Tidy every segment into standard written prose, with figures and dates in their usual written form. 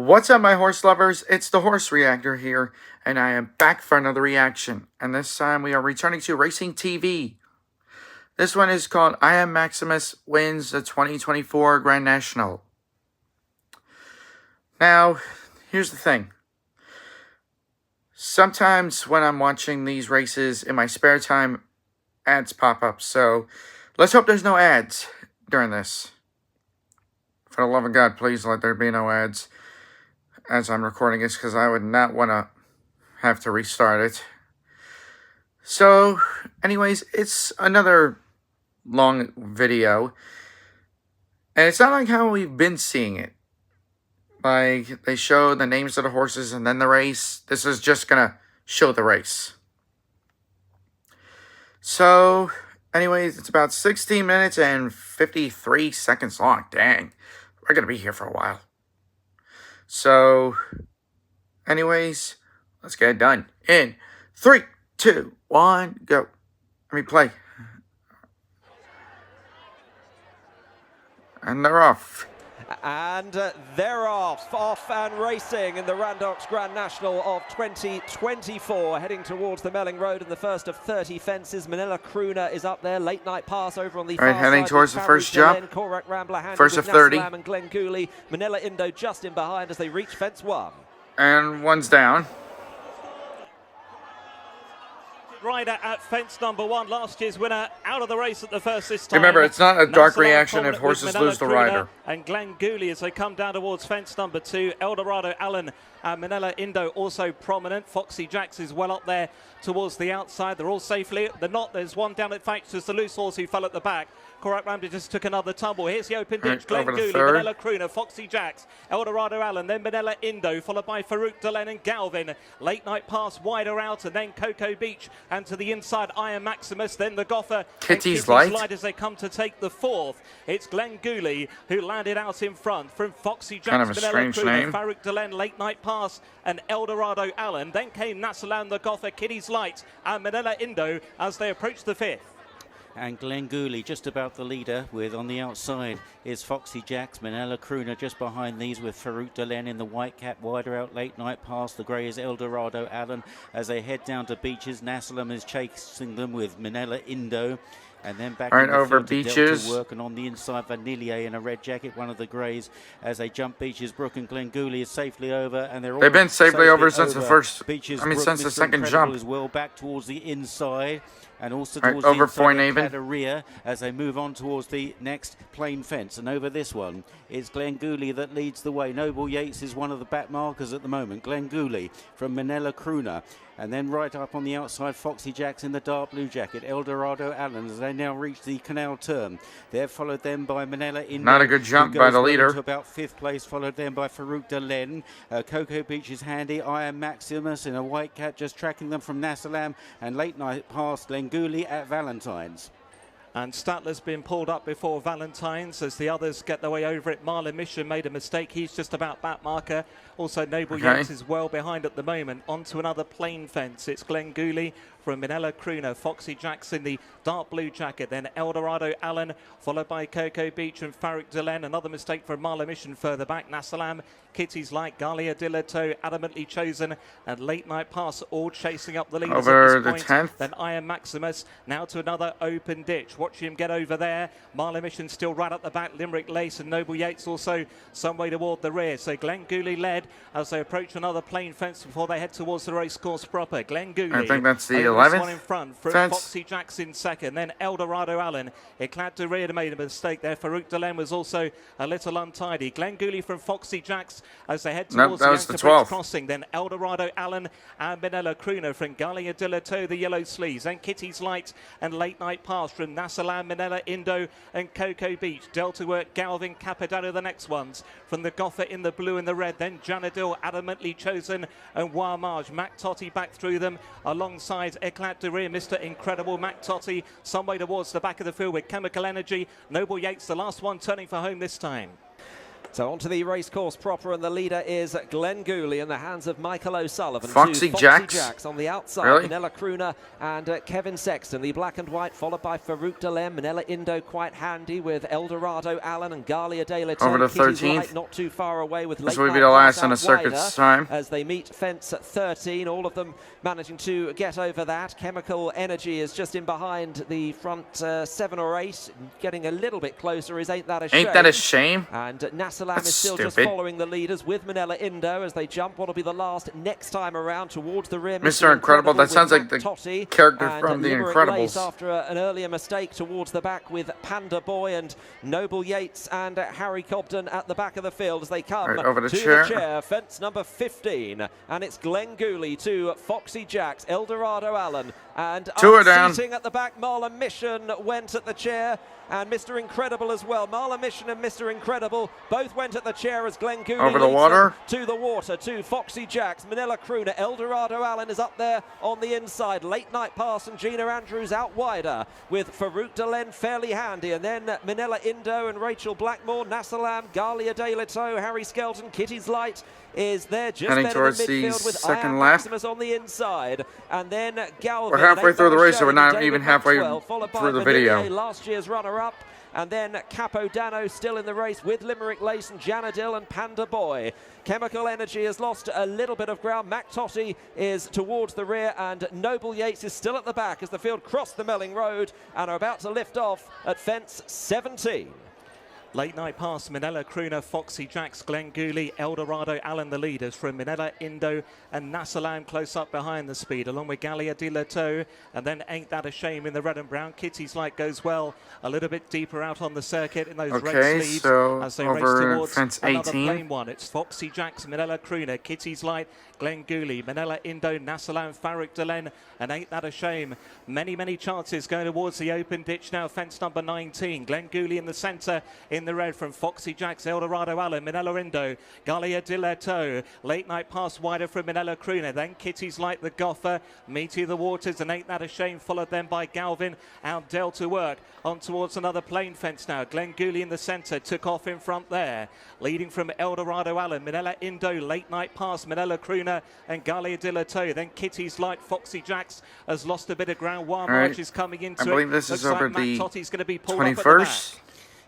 What's up, my horse lovers? It's the Horse Reactor here, and I am back for another reaction. And this time we are returning to Racing TV. This one is called I Am Maximus Wins the 2024 Grand National. Now, here's the thing. Sometimes when I'm watching these races in my spare time, ads pop up. So let's hope there's no ads during this. For the love of God, please let there be no ads as I'm recording this, because I would not want to have to restart it. So, anyways, it's another long video, and it's not like how we've been seeing it. Like, they show the names of the horses and then the race. This is just going to show the race. So, anyways, it's about 16 minutes and 53 seconds long. Dang, we're going to be here for a while. So, anyways, let's get it done. In 3, 2, 1, go. Let me play. And they're off. And they're off and racing in the Randox Grand National of 2024, heading towards the Melling Road in the first of 30 fences. Manila Crooner is up there, late night pass over on the far heading side towards the first jump. First of 30. And Glen Gooley, Manila Indo just in behind as they reach fence 1. And one's down. Rider at fence number 1, last year's winner, out of the race at the first this time. Remember, it's not a dark reaction if horses lose the rider. And Glen Gooley as they come down towards fence number 2. Eldorado Allen and Manila Indo also prominent. Foxy Jacks is well up there towards the outside. They're all safely. They're not. There's one down at fact. There's the loose horse who fell at the back. Korak Ramsey just took another tumble. Here's the open ditch. Glen Gooley, Manila Crooner, Foxy Jacks, Eldorado Allen, then Manila Indo, followed by Farouk Delen and Galvin. Late night pass wider out, and then Cocoa Beach, and to the inside, I Am Maximus, then the Goffer. Kitty's Light as they come to take the 4th. It's Glen Gooley who landed out in front from Foxy Jacks, kind of a strange name. Farouk Delen, late night pass, and Eldorado Allen. Then came Nasalam, the Goffer, Kitty's Light, and Manila Indo as they approach the 5th. And Glen Gooley just about the leader, with on the outside is Foxy Jacks, Manila Crooner just behind these with Farouk Delen in the white cap, wider out late night past. The grey is Eldorado Allen as they head down to Beaches. Nasalam is chasing them with Manila Indo. And then back in the over field to Beaches. Delta Work, and on the inside Vanillier in a red jacket, one of the greys, as they jump Beaches Brook, and Glen Gooley is safely over, and they're all They've been safely over since the first. Beaches Brook, since the second jump as well, back towards the inside, and also right, towards over the Point inside rear as they move on towards the next plain fence. And over this one, it's Glen Gooley that leads the way. Noble Yates is one of the back markers at the moment. Glen Gooley from Manila Crooner. And then right up on the outside, Foxy Jacks in the dark blue jacket. Eldorado Allen as they now reach the canal turn. They're followed then by Manila Indo. Not a good jump by the leader. To about 5th place, followed then by Farouk Delen. Cocoa Beach is handy. I Am Maximus in a white cap just tracking them from Nasalam. And late night past Glen Gooley at Valentine's. And Statler's been pulled up before Valentine's as the others get their way over it. Marlin Mission made a mistake. He's just about back marker. Also, Noble Yates is well behind at the moment. Onto another plain fence. It's Glen Gooley from Manila Crooner. Foxy Jacks in the dark blue jacket. Then Eldorado Allen, followed by Cocoa Beach and Farouk Delen. Another mistake from Marlin Mission further back. Nasalam, Kitty's Light, Galia Dilato, adamantly chosen. And late night pass, all chasing up the leaders over at this the point. 10th. Then I Am Maximus. Now to another open ditch. Watch him get over there. Marlin Mission still right at the back. Limerick Lace and Noble Yates also some way toward the rear. So Glen Gooley led as they approach another plain fence before they head towards the race course proper. Glen Gooley. I think that's the 11th one in 11th front. fence. Foxy Jacks in second. Then Eldorado Allen. Eclat de Rear made a mistake there. Farouk Delen was also a little untidy. Glen Gooley from Foxy Jacks as they head towards the 12th crossing. Then Eldorado Allen and Manila Crooner from Galia Dilato, the yellow sleeves. Then Kitty's Light and late night pass from Nasalam, Manila Indo and Cocoa Beach. Delta Work, Galvin, Capadano the next ones. From the Goffer in the blue and the red. Then Janadil, adamantly chosen, and Warmarge. Mac Totti back through them alongside Eclat de Rear, Mr. Incredible Mac Totti. Some way towards the back of the field with Chemical Energy. Noble Yates, the last one turning for home this time. So onto the racecourse proper, and the leader is Glenn Gooley in the hands of Michael O'Sullivan. Foxy Jacks on the outside. Really? Manila Crooner and Kevin Sexton. The black and white followed by Farouk Dalem. Manila Indo quite handy with Eldorado Allen and Galia De La Over the Kitty's 13th. Light not too far away with This Late will be Night the last Pass on the out circuit's wider time. as they meet fence at 13. All of them managing to get over that. Chemical Energy is just in behind the front 7 or 8. Getting a little bit closer is Ain't That a Shame. Ain't that a shame? And Nasalam That's is still stupid. just following the leaders with Manila Indo as they jump. What'll be the last next time around towards the rear. Mr. Incredible, that with sounds like Matt the Totti character and from The Limerick Incredibles. Lace after an earlier mistake towards the back with Panda Boy and Noble Yates and Harry Cobden at the back of the field as they come Right, over the to chair. the chair. Fence number 15, and it's Glenn Gooley to Foxy Jacks, Eldorado Allen, and Two are down. seating at the back. Marla Mission went at the chair, and Mr. Incredible as well. Marla Mission and Mr. Incredible both went at the chair as Glenn Gooley Over the leads water. them to the water to Foxy Jacks. Manila Crooner, Eldorado Allen is up there on the inside. Late Night Pass and Gina Andrews out wider with Farouk Delen fairly handy, and then Manila Indo and Rachel Blackmore, Nasalam, Galia De La Toe, Harry Skelton, Kitty's Light is there just Heading then towards in the midfield with second Ian lap. Maximus on the inside, and then Galvin. We're halfway through the race, so we're not David even halfway Maxwell, followed by through the Vanillier, video. last year's runner-up. And then Capo Dano still in the race with Limerick Lace and Janadil and Panda Boy. Chemical Energy has lost a little bit of ground. Mac Totti is towards the rear, and Noble Yates is still at the back as the field cross the Melling Road and are about to lift off at fence 17. Late Night Pass, Manila Crooner, Foxy Jacks, Glenn Gooley, Eldorado Allen, the leaders from Manila Indo and Nasalam close up behind the speed, along with Galia De La Toe, and then Ain't That a Shame in the red and brown. Kitty's Light goes well a little bit deeper out on the circuit in those red Okay, sleeves so as they race over towards fence another 18. plain one. It's Foxy Jacks, Manila Crooner, Kitty's Light, Glenn Gooley, Manila Indo, Nasalam, Farouk Delen, and Ain't That a Shame. Many chances going towards the open ditch now. Fence number 19. Glenn Gooley in the centre in the red from Foxy Jacks, Eldorado Allen, Manila Indo, Galia De La Toe. Late Night Pass wider from Manila Crooner. Then Kitty's Light, the Goffer, Meaty the Waters, and Ain't That a Shame, followed then by Galvin out Del to work. On towards another plain fence now. Glenn Gooley in the centre, took off in front there. Leading from Eldorado Allen, Manila Indo, Late Night Pass, Manila Crooner, and Galia De La Toe. Then Kitty's Light, Foxy Jacks has lost a bit of ground. One Right. March is coming into I it. believe this is Looks over like Matt the Totti's going to be pulled up at the back. 21st.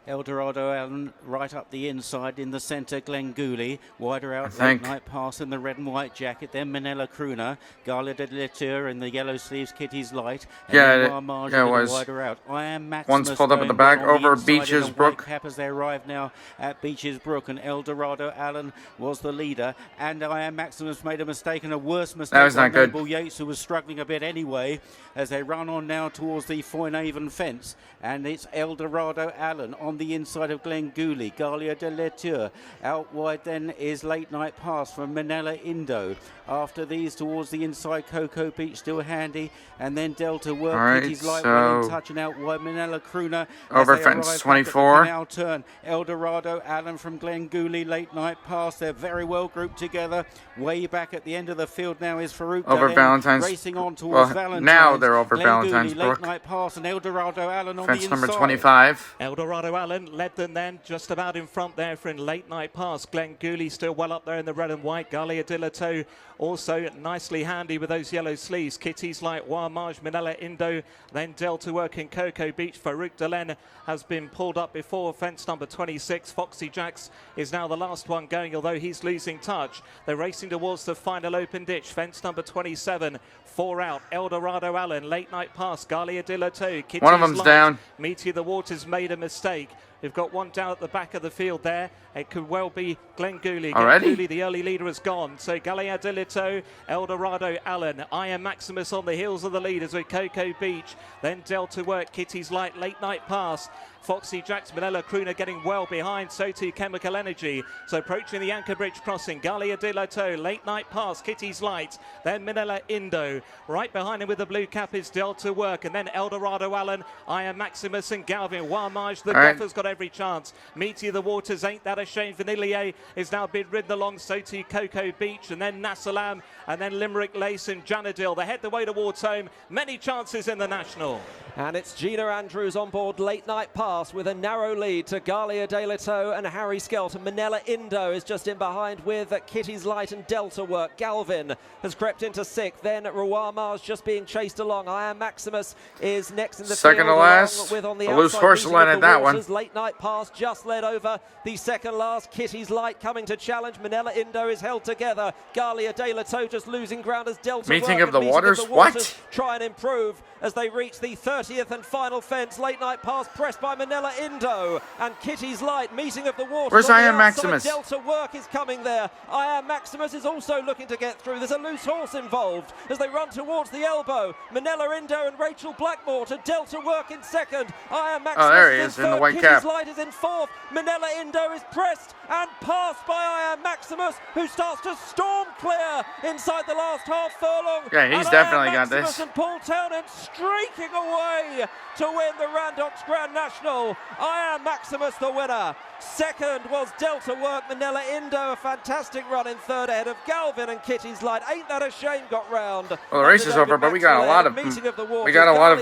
Eldorado Allen right up the inside in the centre. Glenn Gooley wider out. think. Late Night Pass in the red and white jacket. Then Manila Crooner, Galia De La Toe in the yellow sleeves. Kitty's Light. And Yeah, then it- Marmage yeah, it a little was. wider out. I Am Maximus One's pulled up at going the back, well on the over inside in Beeches the Brook. white cap as they arrive now at Beeches Brook, and Eldorado Allen was the leader. And I Am Maximus made a mistake, and a worse mistake. That was not by good. Noble Yates, who was struggling a bit anyway, as they run on now towards the Foynaven fence. And it's Eldorado Allen on the inside of Glenn Gooley. Galia De La Toe. Out wide then is Late Night Pass from Manila Indo. After these towards the inside, Cocoa Beach still handy. And then Delta Work. All right, Kitty's Light well in so touch, and out wide Manila Crooner. over as they fence arrive back at the 24. canal turn. Eldorado Allen from Glenn Gooley. Late Night Pass. They're very well grouped together. Way back at the end of the field now is Farouk Over Dalen, Valentine's- racing on towards well, Valentine's. now they're over Glenn Valentine's Gooley, Brook. Late Night Pass, and Eldorado Allen on Fence the number inside. 25. Eldorado Allen led them then just about in front there for in Late Night Pass. Glenn Gooley still well up there in the red and white. Galia De La Toe also nicely handy with those yellow sleeves. Kitty's Light, Marmage, Manila Indo, then Delta Work in Cocoa Beach. Farouk Dalen has been pulled up before. Fence number 26. Foxy Jacks is now the last one going, although he's losing touch. They're racing towards the final open ditch. Fence number 27. 4 out. Eldorado Allen, Late Night Pass, Galia De La Toe. Kitty's One of them's Light, down. Meaty the Waters made a mistake. We've got one down at the back of the field there. It could well be Glenn Gooley. Already? Glenn Gooley, the early leader, has gone. So Galia De La Toe, Eldorado Allen, I Am Maximus on the heels of the leaders with Cocoa Beach. Then Delta Work, Kitty's Light, Late Night Pass. Foxy Jacks, Manila Crooner getting well behind, so too Chemical Energy. So approaching the Anchor Bridge crossing, Galia De La Toe, Late Night Pass, Kitty's Light, then Manila Indo. Right behind him with the blue cap is Delta Work, and then Eldorado Allen, I Am Maximus and Galvin. Warmage, the All right. Goffer's got every chance. Meaty the Waters, Ain't That a Shame. Vanillier is now been ridden along, so too Cocoa Beach, and then Nasalam, and then Limerick Lace and Janadil. They head the way towards home. Many chances in the National. And it's Gina Andrews on board Late Night Pass with a narrow lead to Galia De Leto and Harry Skelton. Manila Indo is just in behind with Kitty's Light and Delta Work. Galvin has crept into 6th. Then Ruamar's just being chased along. I Am Maximus is next in the second field. to last. With on the A loose outside, horse Losing led of at the that Waters. one. Late Night Pass just led over the second last. Kitty's Light coming to challenge. Manila Indo is held together. Galia De Leto just losing ground as Delta Meeting Work of the and Waters? What? try and improve as they reach the 30th and final fence. Late Night Pass pressed by Manila Indo and Kitty's Light. Meeting of the Waters. Where's on I the Am outside. Maximus? Delta Work is coming there. I Am Maximus is also looking to get through. There's a loose horse involved as they run towards the elbow. Manila Indo and Rachel Blackmore to Delta Work in second. I Am Maximus there he in is in the third. white Kitty's cap. Light is in 4th. Manila Indo is pressed and passed by I Am Maximus, who starts to storm clear inside the last half furlong. Yeah, he's And definitely I Am got Maximus this. and Paul Townend streaking away to win the Randox Grand National. I Am Maximus the winner. Second was Delta Work. Manila Indo, a fantastic run in third ahead of Galvin and Kitty's Light. Ain't that a shame got round. Well, the race is over, but we got a lot of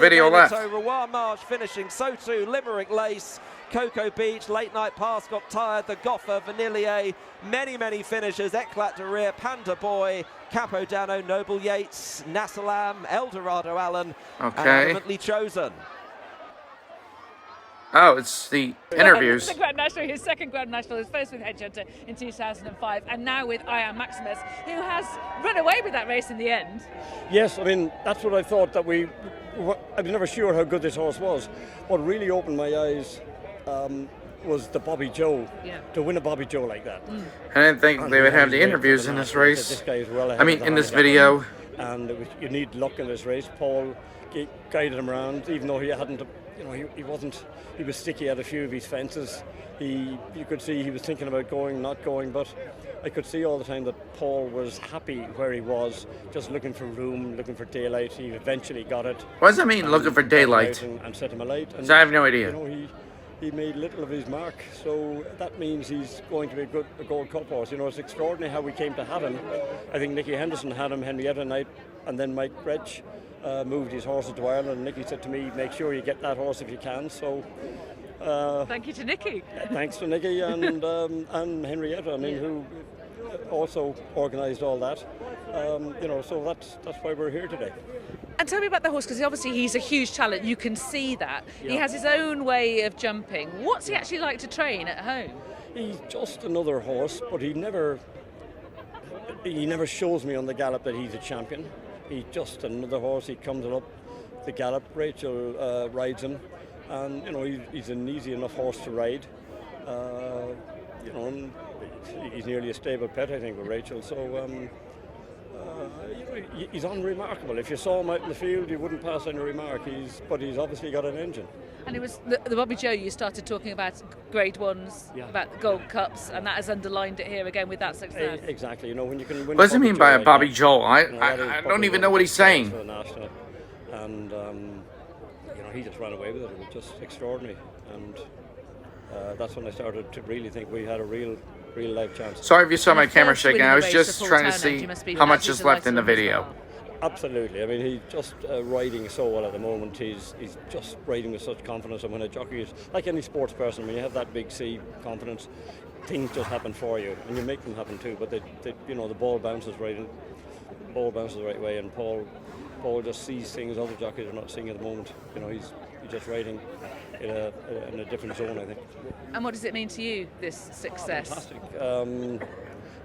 video left. Rawar Marsh finishing, so too Limerick Lace, Cocoa Beach, Late Night Pass got tired, the Goffer, Vanillier, many finishers, Eclat de Rear, Panda Boy, Capodano, Noble Yates, Nassalam, Eldorado Allen, and ultimately chosen. Oh, it's the interviews. The Grand National, his second Grand National, his first with Headhunter in 2005, and now with I Am Maximus, who has run away with that race in the end. Yes, I mean, that's what I thought, that I was never sure how good this horse was. What really opened my eyes was the Bobby Joe, to win a Bobby Joe like that. I didn't think they would have the interviews in this race. I mean, in this video. And you need luck in this race. Paul guided him around, even though he hadn't, he was sticky at a few of his fences. You could see he was thinking about going, not going, but I could see all the time that Paul was happy where he was, just looking for room, looking for daylight. He eventually got it. What does that mean, looking for daylight? And set him alight. And, I have no idea. He made little of his mark, so that means he's going to be a Gold Cup horse. It's extraordinary how we came to have him. I think Nicky Henderson had him, Henrietta Knight, and then Mike Gretsch moved his horses to Ireland. And Nicky said to me, make sure you get that horse if you can. So thank you to Nicky. Thanks to Nicky and Henrietta, who also organised all that. So that's why we're here today. And tell me about the horse, because obviously he's a huge talent. You can see that. Yeah. He has his own way of jumping. What's he actually like to train at home? He's just another horse, but he never shows me on the gallop that he's a champion. He's just another horse. He comes up the gallop. Rachel rides him, and he's an easy enough horse to ride. And he's nearly a stable pet, I think, with Rachel. So. He's unremarkable. If you saw him out in the field, you wouldn't pass any remark. But he's obviously got an engine. And it was the Bobby Joe, you started talking about Grade 1s, about the Gold Cups, and that has underlined it here again with that success. Exactly. When you can win. What does he mean by a Bobby Joe? I don't even know what he's saying. And he just ran away with it. It was just extraordinary. And that's when I started to really think we had a real life chance. Sorry if you saw my camera shaking. I was just trying to see how much is left in the video. Absolutely. He's just riding so well at the moment. He's just riding with such confidence. And when a jockey is, like any sports person, when you have that big C confidence, things just happen for you, and you make them happen too. But the ball bounces the right way, and Paul just sees things other jockeys are not seeing at the moment. He's just riding in a different zone, I think. And what does it mean to you, this success? Fantastic.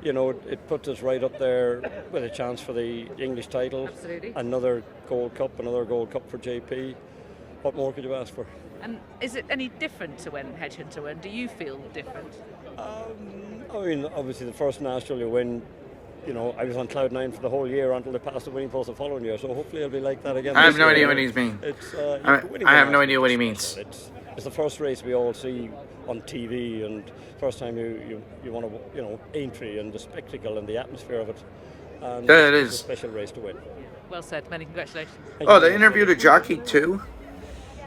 It puts us right up there with a chance for the English title. Absolutely. Another Gold Cup for JP. What more could you ask for? And is it any different to when Headhunter won? Do you feel different? Obviously the first national you win, I was on cloud 9 for the whole year until they passed the winning post the following year. So hopefully it'll be like that again. I have no idea what he's mean. I have no idea what he means. It's the first race we all see on TV, and first time you want to, entry and the spectacle and the atmosphere of it. And it it's is a special race to win. Well said. Many congratulations. They interviewed a jockey too?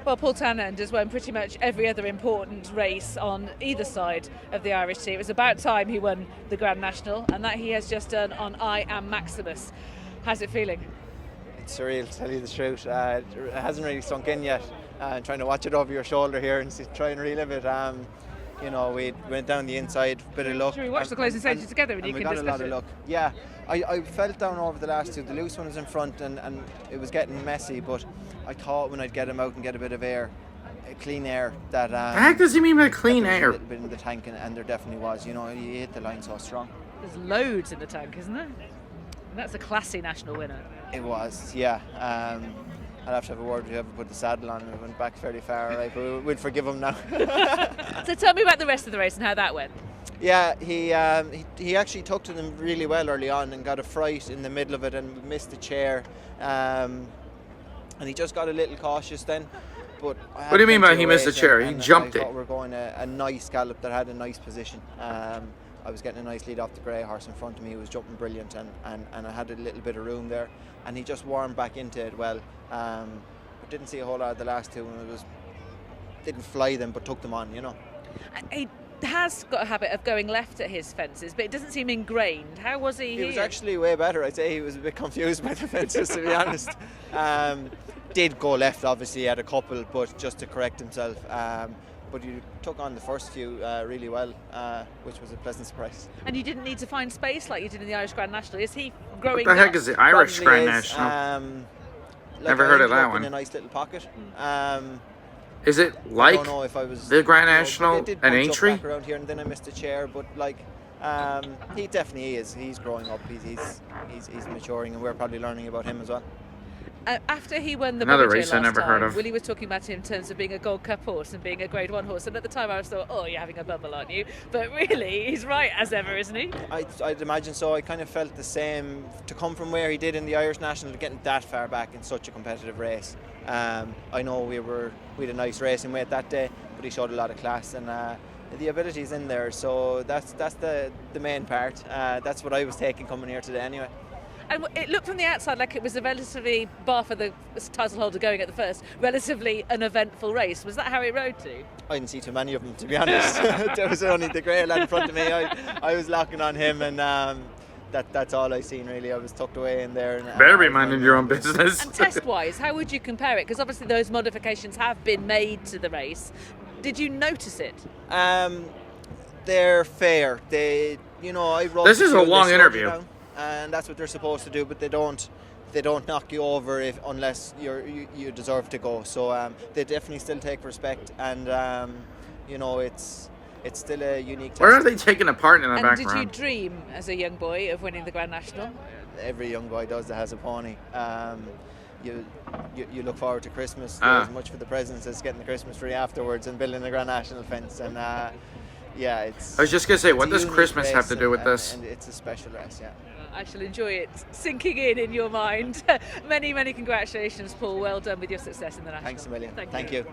Well, Paul Townend has won pretty much every other important race on either side of the Irish Sea. It was about time he won the Grand National, and that he has just done on I Am Maximus. How's it feeling? surreal, to tell you the truth. It hasn't really sunk in yet. Trying to watch it over your shoulder here and try and relive it. You know, we went down the inside, bit of luck. Should we watch the closing stages together and you we can got a discuss lot of luck. Yeah, I felt down over the last two. The loose one was in front and it was getting messy, but I thought when I'd get him out and get a bit of air, clean air, that... the heck does he mean by clean air? A little bit in the tank, and there definitely was. You know, he hit the line so strong. There's loads in the tank, isn't there? And that's a classy national winner. It was, yeah. I'd have to have a word with whoever put the saddle on. We went back fairly far, right? But we'd forgive him now. So tell me about the rest of the race and how that went. Yeah, he actually took to them really well early on and got a fright in the middle of it and missed the chair. And he just got a little cautious then. But what do you mean by he missed the chair? He jumped it. I thought we were going a nice gallop that had a nice position. I was getting a nice lead off the grey horse in front of me. He was jumping brilliant, and I had a little bit of room there. And he just warmed back into it well. But didn't see a whole lot of the last two, and didn't fly them, but took them on, you know. He has got a habit of going left at his fences, but it doesn't seem ingrained. How was he here? He was actually way better. I'd say he was a bit confused by the fences, to be honest. Did go left, obviously, he had a couple, but just to correct himself. But you took on the first few really well, which was a pleasant surprise. And you didn't need to find space like you did in the Irish Grand National. Is he growing What the heck up? is the Irish Probably Grand is, National? like Never I heard of ended that up one. In a nice little pocket. Is it I like don't know if I was the Grand they National did an bunch up entry? back around here, and then I missed a chair. But like, he definitely is. He's growing up. He's maturing, and we're probably learning about him as well. After he won the Another Bobby race J I last never heard time, of. Willie was talking about him in terms of being a Gold Cup horse and being a Grade 1 horse, and at the time I was thought, oh, you're having a bubble, aren't you? But really, he's right as ever, isn't he? I'd imagine so. I kind of felt the same to come from where he did in the Irish National, to getting that far back in such a competitive race. I know we had a nice racing weight that day, but he showed a lot of class, and the ability's in there. So that's the main part. That's what I was taking coming here today anyway. And it looked from the outside like it was a relatively, bar for the title holder going at the first, relatively uneventful race. Was that how it rode to? I didn't see too many of them, to be honest. There was only the grey lad in front of me. I was locking on him, and that's all I seen really. I was tucked away in there. And, Better be minding your own business. And test-wise, how would you compare it? Because obviously those modifications have been made to the race. Did you notice it? They're fair. They, you know, I wrote. This is a long interview. And that's what they're supposed to do, but they don't knock you over unless you deserve to go. So they definitely still take respect, and you know, it's still a unique test. Where are they taking a part in the background? Did you dream as a young boy of winning the Grand National? Every young boy does that has a pony. You look forward to Christmas as much for the presents as getting the Christmas tree afterwards and building a Grand National fence. And yeah, it's. I was just gonna say, what does Christmas have to do with this? And it's a special race, yeah. I shall enjoy it sinking in your mind. Many, many congratulations, Paul. Well done with your success in the National. Thanks a million. Thank you.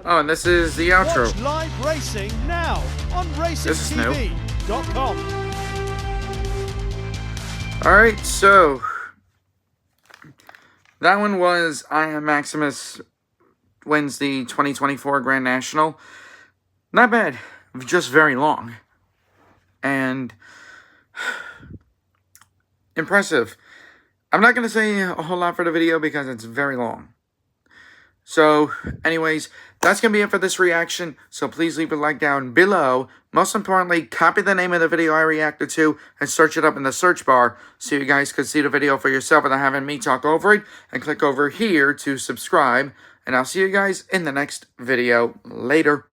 Oh, and this is the outro. Watch live racing now on This is new. racingtv.com. Alright, so that one was I Am Maximus wins the 2024 Grand National. Not bad, just very long. And impressive. I'm not going to say a whole lot for the video because it's very long. So, anyways, that's going to be it for this reaction. So please leave a like down below. Most importantly, copy the name of the video I reacted to and search it up in the search bar so you guys could see the video for yourself without having me talk over it. And click over here to subscribe. And I'll see you guys in the next video. Later.